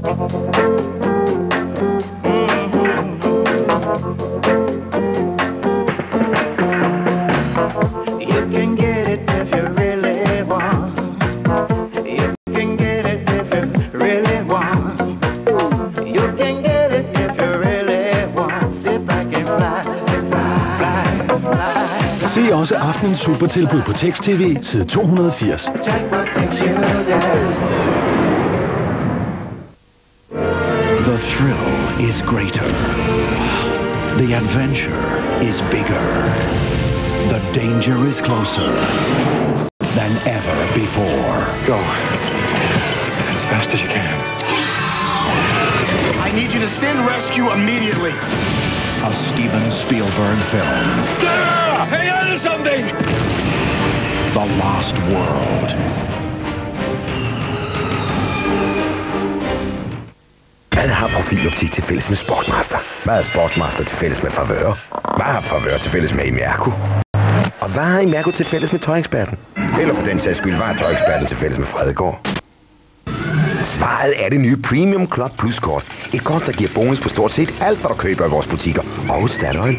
Se også aftenens supertilbud på Tekst-TV side 280. The thrill is greater. The adventure is bigger. The danger is closer than ever before. Go. As fast as you can. I need you to send rescue immediately. A Steven Spielberg film. Hey, there's something! The Lost World. Hvad har Profiloptik til fælles med Sportmaster? Hvad har Sportmaster til fælles med Favør? Hvad har Favør til fælles med Imerco? Og hvad har Imerco til fælles med Tøjeksperten? Eller for den sags skyld, hvad har Tøjeksperten til fælles med Fredegård? Svaret er det nye Premium Club Plus kort. Et kort, der giver bonus på stort set alt, hvad du køber i vores butikker og hos Statoil.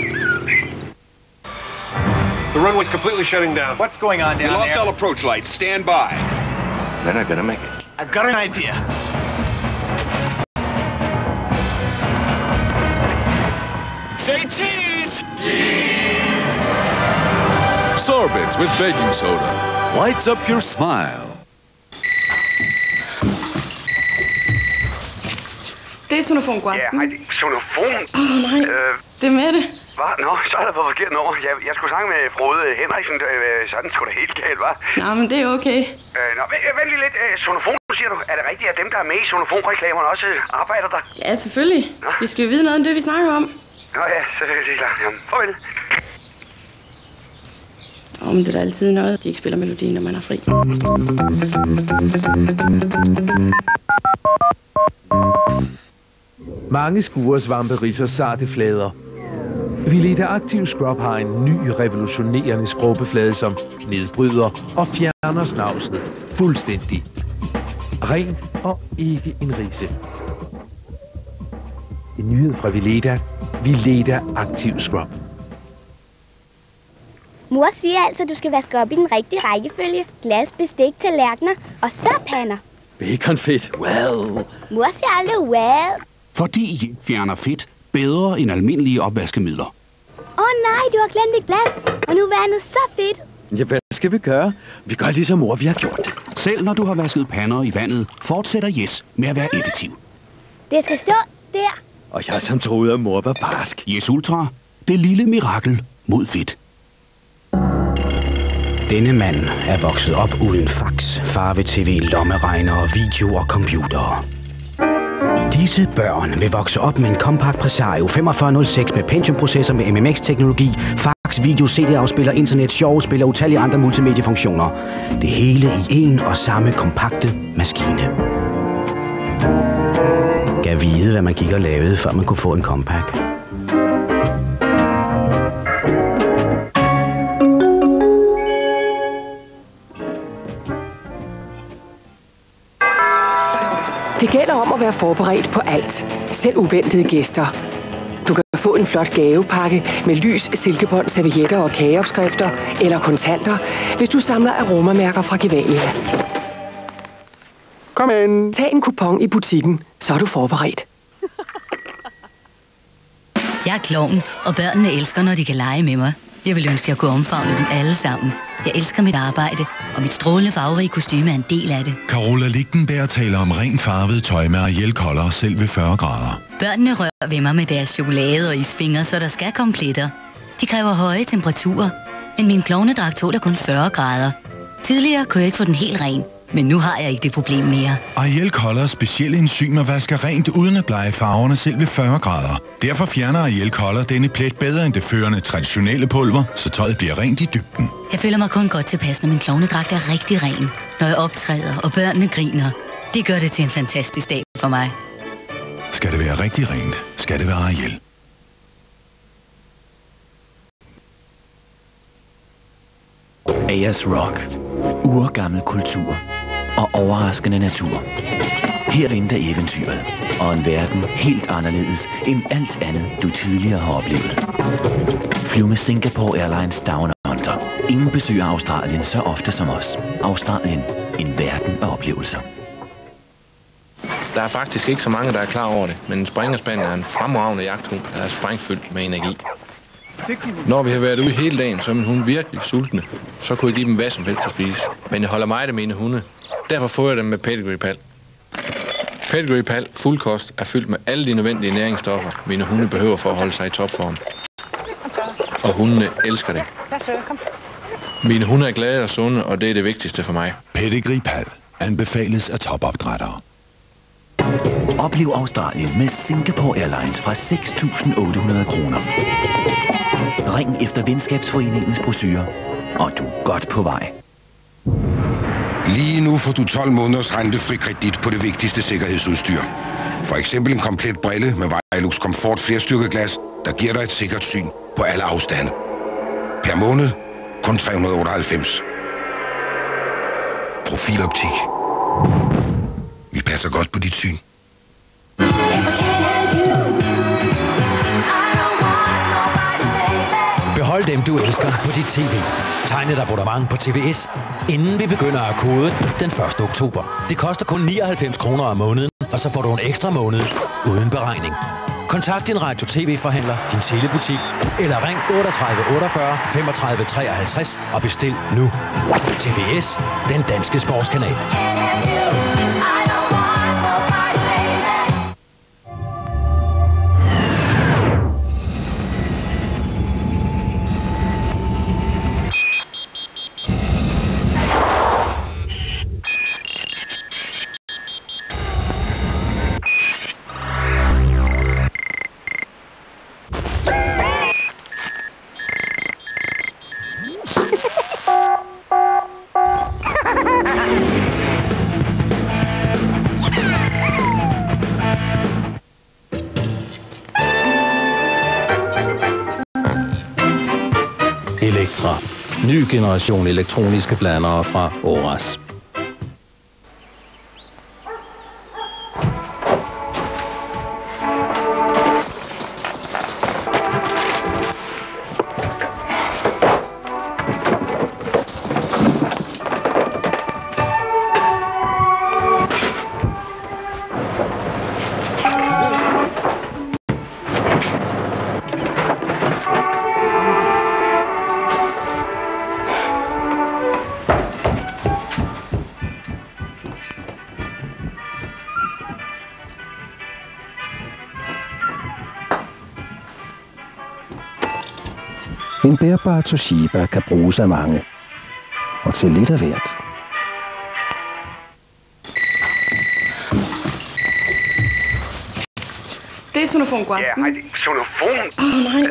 The runway's completely shutting down. What's going on down there? We lost all approach lights. Stand by. They're not gonna make it. I've got an idea. Say cheese! Sorbets with baking soda. Lights up your smile. Det er sonofon, god aften. Ja, hej, sonofon? Nej, det er Mette. Hvad? Nå, så er der på forkert nummer. Jeg skulle snakke med Frode Henriksen. Sådan skulle det helt galt, hva'? Nå, men det er okay. Nå, vent lige lidt. Sonofon, siger du. Er det rigtigt, at dem, der er med i sonofonreklamerne, også arbejder der? Ja, selvfølgelig. Nå. Vi skal jo vide noget om det, vi snakker om. Nå ja, så er det klart. Jamen, farvel. Men det er da altid noget, de ikke spiller melodien, når man er fri. Mange skuresvampe ridser sarte flader. Veleda Aktiv Scrub har en ny revolutionerende skrubbeflade, som nedbryder og fjerner snavset fuldstændig. Ren og ikke en rise. En nyhed fra Veleda Aktiv Scrub. Mor siger altså, at du skal vaske op i den rigtige rækkefølge. Glas, bestik, tallerkener og så pander. Baconfedt, well. Mor siger aldrig well. Fordi fjerner fedt bedre end almindelige opvaskemidler. Nej, du har glemt et glas, og nu er vandet så fedt. Ja, hvad skal vi gøre? Vi gør ligesom mor, vi har gjort det. Selv når du har vasket pander i vandet, fortsætter Yes med at være effektiv. Det skal stå der. Og jeg som troede, at mor var barsk. Yes Ultra, det lille mirakel mod fedt. Denne mand er vokset op uden fax, farve-tv, lommeregner, video og computere. Disse børn vil vokse op med en Compaq Presario 4506 med Pentium-processor med MMX-teknologi, fax, video, CD-afspiller, internet, sjovespil og utallige andre multimediefunktioner. Det hele i en og samme kompakte maskine. Gav vide, hvad man gik og lavede, før man kunne få en Compaq. Det gælder om at være forberedt på alt, selv uventede gæster. Du kan få en flot gavepakke med lys, silkebånd, servietter og kageopskrifter eller kontanter, hvis du samler aromamærker fra Gevalia. Kom ind. Tag en kupon i butikken, så er du forberedt. Jeg er klovn, og børnene elsker, når de kan lege med mig. Jeg vil ønske, at jeg kunne omfavne dem alle sammen. Jeg elsker mit arbejde, og mit strålende farverige kostyme er en del af det. Carola Lichtenberg taler om ren farvet tøj med Ariel-kolder selv ved 40 grader. Børnene rører ved mig med deres chokolade og isfingre, så der skal komme glitter. De kræver høje temperaturer, men min klovnedragt tåler kun 40 grader. Tidligere kunne jeg ikke få den helt ren, men nu har jeg ikke det problem mere. Ariel-kolders specielle enzymer vasker rent uden at blege farverne selv ved 40 grader. Derfor fjerner Ariel-kolder denne plet bedre end det førende traditionelle pulver, så tøjet bliver rent i dybden. Jeg føler mig kun godt tilpas, når min klovnedragt er rigtig ren. Når jeg optræder, og børnene griner. Det gør det til en fantastisk dag for mig. Skal det være rigtig rent, skal det være Ariel. Ayers Rock. Urgammel kultur og overraskende natur. Her venter eventyret, og en verden helt anderledes end alt andet, du tidligere har oplevet. Flyv med Singapore Airlines Down Under. Ingen besøger Australien så ofte som os. Australien, en verden af oplevelser. Der er faktisk ikke så mange, der er klar over det, men en springerspaniel er en fremragende jagthund, der er sprængfyldt med energi. Når vi har været ude hele dagen, så er min hund virkelig sultne. Så kunne jeg give dem hvad som helst at spise. Men jeg holder meget af mine hunde. Derfor får jeg dem med Pedigree Pal. Pedigree Pal fuldkost er fyldt med alle de nødvendige næringsstoffer, mine hunde behøver for at holde sig i topform. Og hundene elsker det. Mine hunde er glade og sunde, og det er det vigtigste for mig. Pedigree Pal anbefales af topopdrættere. Oplev Australien med Singapore Airlines fra 6.800 kroner. Ring efter Venskabsforeningens brochure, og du er godt på vej. Lige nu får du 12 måneders rentefri kredit på det vigtigste sikkerhedsudstyr. For eksempel en komplet brille med Vailux Comfort flerstyrkeglas, der giver dig et sikkert syn på alle afstande. Per måned kun 398. Profiloptik. Vi passer godt på dit syn. Behold dem, du elsker på dit tv. Tegn et abonnement på TVS, inden vi begynder at kode den 1. oktober. Det koster kun 99 kroner om måneden, og så får du en ekstra måned uden beregning. Kontakt din radio-tv-forhandler, din telebutik, eller ring 38 48 35 53 og bestil nu. TVS, den danske sportskanal. Elektra. Ny generation elektroniske blandere fra Oras. En bærbar Toshiba kan bruges af mange, og til lidt af hvert. Det er Sonofon, Guam. Ja, hej, det er Sonofon. Nej,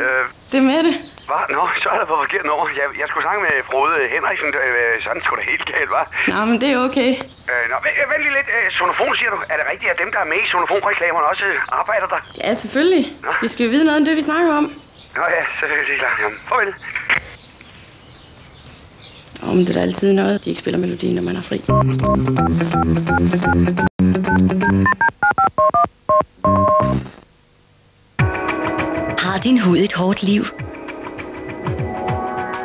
det er med det. Hvad? Nå, så er der på forkert nummer. Jeg skulle snakke med Frode Henriksen. Sådan skulle det helt galt, hva'? Nå, men det er okay. Nå, vent lige lidt. Sonofon, siger du. Er det rigtigt, at dem, der er med i Sonofon-reklamerne, også arbejder der? Ja, selvfølgelig. Nå. Vi skal jo vide noget om det, vi snakker om. Nå ja, selvfølgelig. Jamen, farvel. Men det er da altid noget, de ikke spiller melodien, når man er fri. Har din hud et hårdt liv?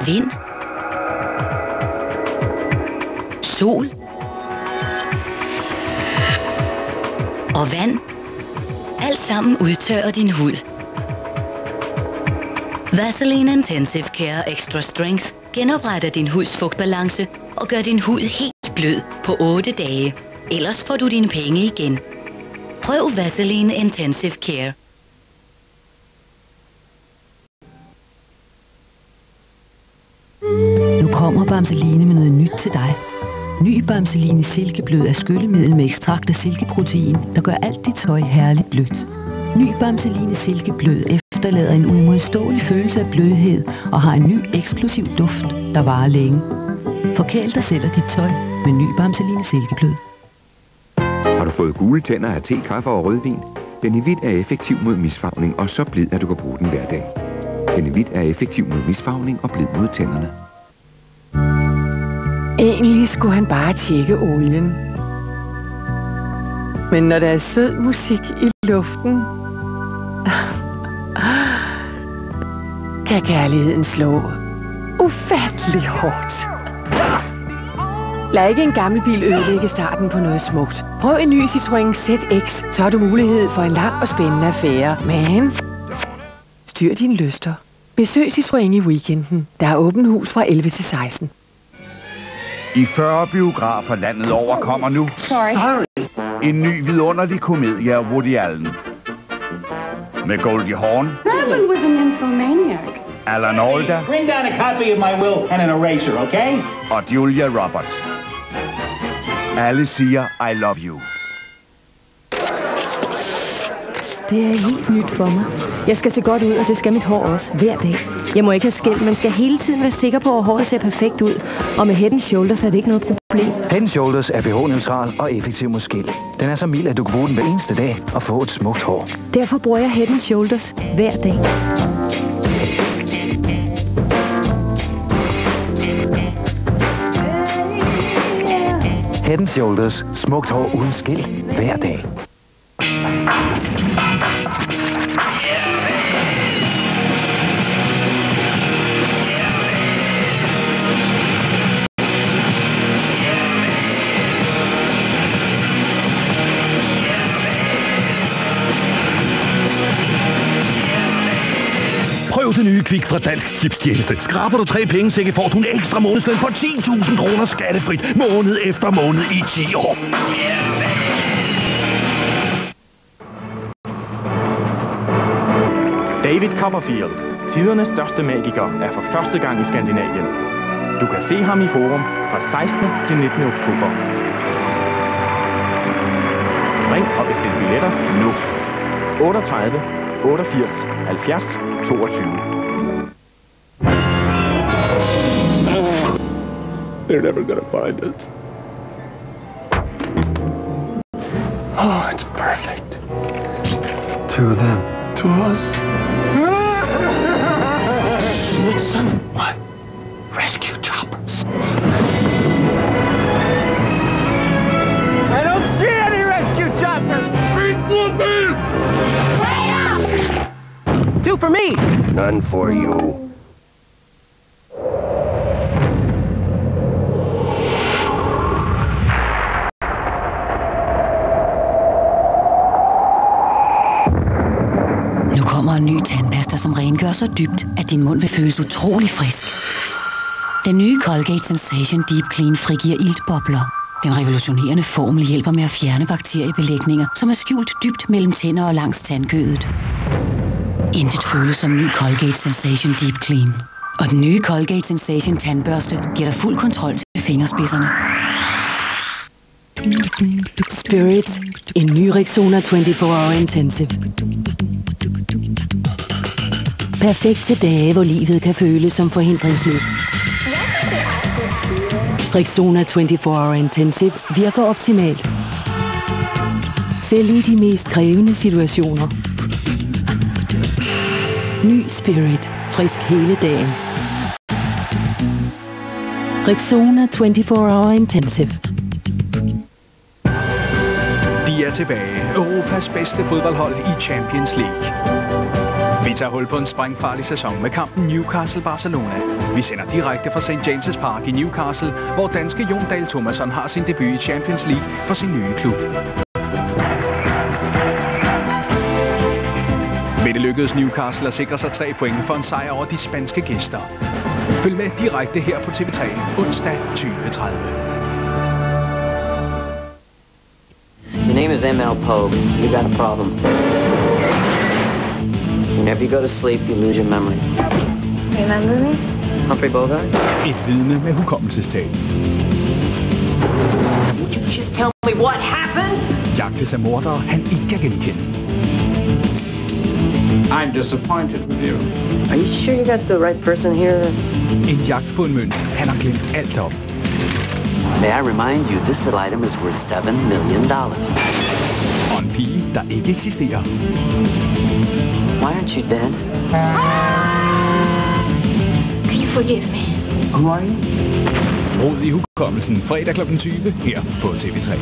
Vind? Sol? Og vand? Alt sammen udtørrer din hud. Vaseline Intensive Care Extra Strength genopretter din huds fugtbalance og gør din hud helt blød på 8 dage. Ellers får du dine penge igen. Prøv Vaseline Intensive Care. Nu kommer Bamseline med noget nyt til dig. Ny Bamseline Silkeblød er skyllemiddel med ekstrakt af silkeprotein, der gør alt dit tøj herligt blødt. Ny Bamseline Silkeblød efterlader en umodståelig følelse af blødhed og har en ny eksklusiv duft, der varer længe. Forkæl dig selv og dit tøj med ny Bamseline Silkeblød. Har du fået gule tænder af te, kaffe og rødvin? Benevit er effektiv mod misfarvning og så blid, at du kan bruge den hver dag. Benevit er effektiv mod misfarvning og blid mod tænderne. Egentlig skulle han bare tjekke olien. Men når der er sød musik i luften, kan kærligheden slå ufattelig hårdt. Lad ikke en gammel bil ødelægge starten på noget smukt. Prøv en ny Citroën ZX, så har du mulighed for en lang og spændende affære. Men styr dine lyster. Besøg Citroën i weekenden. Der er åbent hus fra 11 til 16. I 40 biografer landet over kommer nu en ny vidunderlig komedie af Woody Allen. Med Goldie Hawn, Marilyn was an infomaniac. Alan Alda Bring down a copy of my will and an eraser, okay? og Julia Roberts. Alle siger I love you. Det er helt nyt for mig. Jeg skal se godt ud, og det skal mit hår også, hver dag. Jeg må ikke have skæld, men skal hele tiden være sikker på, at håret ser perfekt ud. Og med Head & Shoulders er det ikke noget problem. Head & Shoulders er pH-neutral og effektiv mod skæld. Den er så mild, at du kan bruge den hver eneste dag og få et smukt hår. Derfor bruger jeg Head & Shoulders hver dag. Head & Shoulders. Smukt hår uden skæld hver dag. Prøv det nye Kvik fra Dansk Tipstjeneste. Skraber du 3 pengesække, får du en ekstra månedsløn på 10.000 kroner skattefrit måned efter måned i 10 år. David Copperfield, tidernes største magiker, er for første gang i Skandinavien. Du kan se ham i Forum fra 16. til 19. oktober. Ring og bestil billetter nu. 38 88 70 22. They're never gonna find us. Oh, it's perfect. 2 of them. 2 of us. Listen. What? Rescue choppers. I don't see any rescue choppers! Wait up! 2 for me! None for you. Nu kommer en ny tandpasta, som rengør så dybt, at din mund vil føles utrolig frisk. Den nye Colgate Sensation Deep Clean frigiver iltbobler. Den revolutionerende formel hjælper med at fjerne bakteriebelægninger, som er skjult dybt mellem tænder og langs tandkødet. Intet føles som ny Colgate Sensation Deep Clean. Og den nye Colgate Sensation tandbørste giver dig fuld kontrol til fingerspidserne. Spirit. En ny Rexona 24-hour intensive. Perfekt til dage, hvor livet kan føles som forhindringsløb. Rexona 24-hour intensive virker optimalt. Selv i de mest krævende situationer. Ny Spirit. Frisk hele dagen. Rexona 24-hour intensive. De er tilbage. Europas bedste fodboldhold i Champions League. Vi tager hul på en sprængfarlig sæson med kampen Newcastle-Barcelona. Vi sender direkte fra St. James' Park i Newcastle, hvor danske Jon Dahl Tomasson har sin debut i Champions League for sin nye klub. Vil det lykkedes Newcastle at sikre sig 3 point for en sejr over de spanske gæster. Følg med direkte her på TV3 onsdag 20:30. Your name is M.L. Pogue. You got a problem. Whenever you go to sleep, you lose your memory. Remember me? Humphrey Bogart? Et vidne med hukommelsestab. Would you just tell me what happened? Jagtes af mordere, han ikke kan genkende. I'm disappointed with you. Are you sure you got the right person here? En jagt på en mønt. Han har glemt alt op. May I remind you, this little item is worth $7 million. Og en pige, der ikke eksisterer. Why aren't you dead? Can you forgive me? Who are you? Rod i hukommelsen fredag kl. 20 her på TV3.